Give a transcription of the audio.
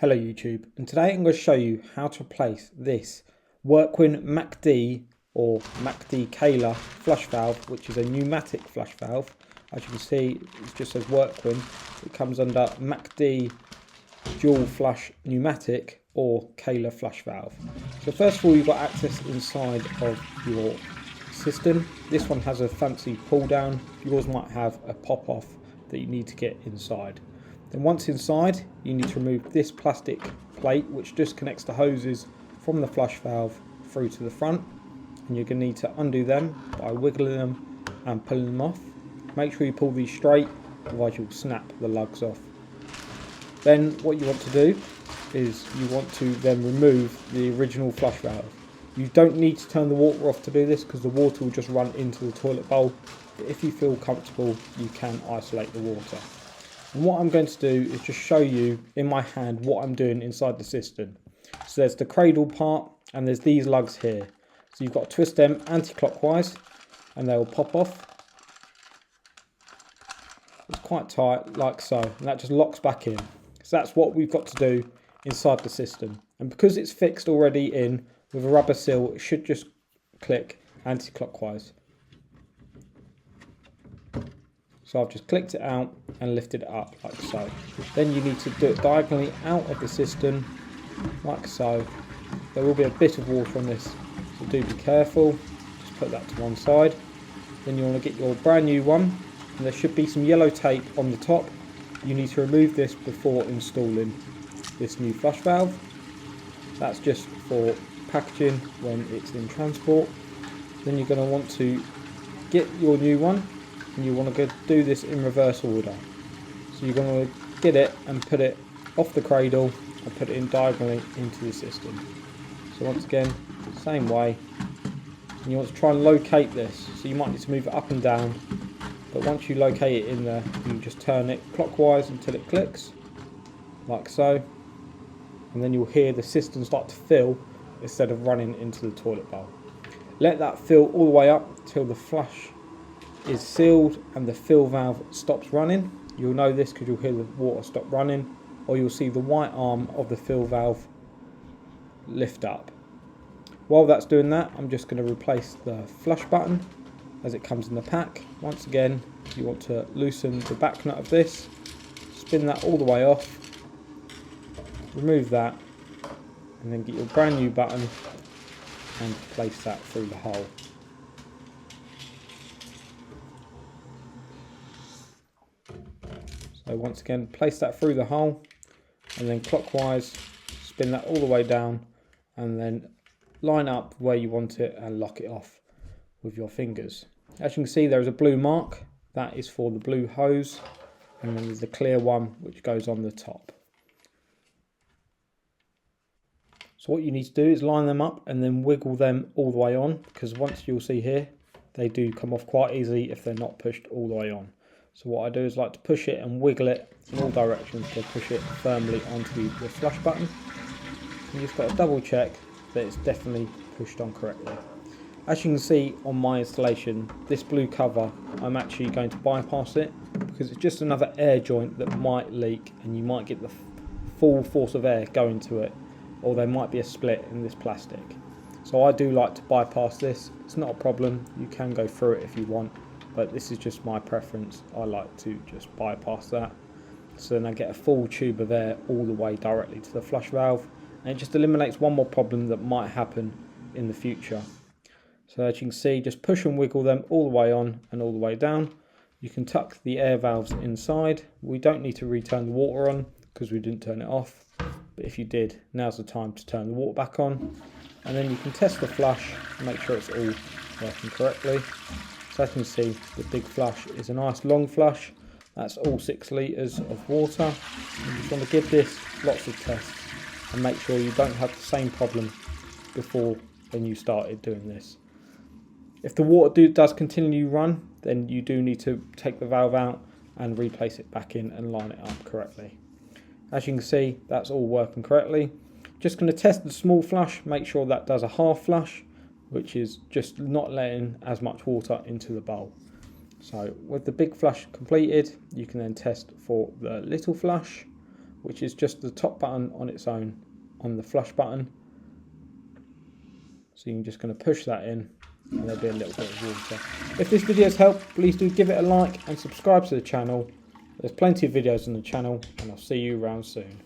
Hello YouTube, and today I'm going to show you how to replace this Workwin MACD or Macdee Kayla flush valve, which is a pneumatic flush valve. As you can see, it just says Workwin. It comes under Macdee dual flush pneumatic or Kayla flush valve. So first of all, you've got access inside of your cistern. This one has a fancy pull down. Yours might have a pop off that you need to get inside. Then once inside, you need to remove this plastic plate which just connects the hoses from the flush valve through to the front, and you're going to need to undo them by wiggling them and pulling them off. Make sure you pull these straight, otherwise you'll snap the lugs off. Then what you want to do is you want to then remove the original flush valve. You don't need to turn the water off to do this because the water will just run into the toilet bowl, but if you feel comfortable you can isolate the water. And what I'm going to do is just show you in my hand what I'm doing inside the cistern. So there's the cradle part and there's these lugs here. So you've got to twist them anti-clockwise and they will pop off. It's quite tight like so, and that just locks back in. So that's what we've got to do inside the cistern. And because it's fixed already in with a rubber seal, it should just click anti-clockwise. So I've just clicked it out and lifted it up like so. Then you need to do it diagonally out of the cistern like so. There will be a bit of water on this, so do be careful. Just put that to one side. Then you want to get your brand new one, and there should be some yellow tape on the top. You need to remove this before installing this new flush valve. That's just for packaging when it's in transport. Then you're going to want to get your new one, and you want to go do this in reverse order. So you're going to get it and put it off the cradle and put it in diagonally into the cistern. So once again, same way. And you want to try and locate this. So you might need to move it up and down, but once you locate it in there, you just turn it clockwise until it clicks, like so. And then you'll hear the cistern start to fill instead of running into the toilet bowl. Let that fill all the way up till the flush is sealed and the fill valve stops running. You'll know this because you'll hear the water stop running, or you'll see the white arm of the fill valve lift up. While that's doing that, I'm just going to replace the flush button as it comes in the pack. Once again, you want to loosen the back nut of this, spin that all the way off, remove that, and then get your brand new button and place that through the hole. So once again, place that through the hole and then clockwise spin that all the way down, and then line up where you want it and lock it off with your fingers. As you can see, there is a blue mark. That is for the blue hose, and then there's the clear one which goes on the top. So what you need to do is line them up and then wiggle them all the way on, because once you'll see here, they do come off quite easily if they're not pushed all the way on. So what I do is like to push it and wiggle it in all directions to push it firmly onto the flush button. You just got to double check that it's definitely pushed on correctly. As you can see on my installation, this blue cover, I'm actually going to bypass it because it's just another air joint that might leak and you might get the full force of air going to it, or there might be a split in this plastic. So I do like to bypass this. It's not a problem, you can go through it if you want, but this is just my preference. I like to just bypass that. So then I get a full tube of air all the way directly to the flush valve, and it just eliminates one more problem that might happen in the future. So as you can see, just push and wiggle them all the way on and all the way down. You can tuck the air valves inside. We don't need to return the water on because we didn't turn it off, but if you did, now's the time to turn the water back on. And then you can test the flush and make sure it's all working correctly. So as you can see, the big flush is a nice long flush. That's all 6 litres of water. You just want to give this lots of tests and make sure you don't have the same problem before when you started doing this. If the water does continue to run, then you do need to take the valve out and replace it back in and line it up correctly. As you can see, that's all working correctly. Just going to test the small flush, make sure that does a half flush, which is just not letting as much water into the bowl. So with the big flush completed, you can then test for the little flush, which is just the top button on its own, on the flush button. So you're just going to push that in, and there'll be a little bit of water. If this video has helped, please do give it a like and subscribe to the channel. There's plenty of videos on the channel, and I'll see you around soon.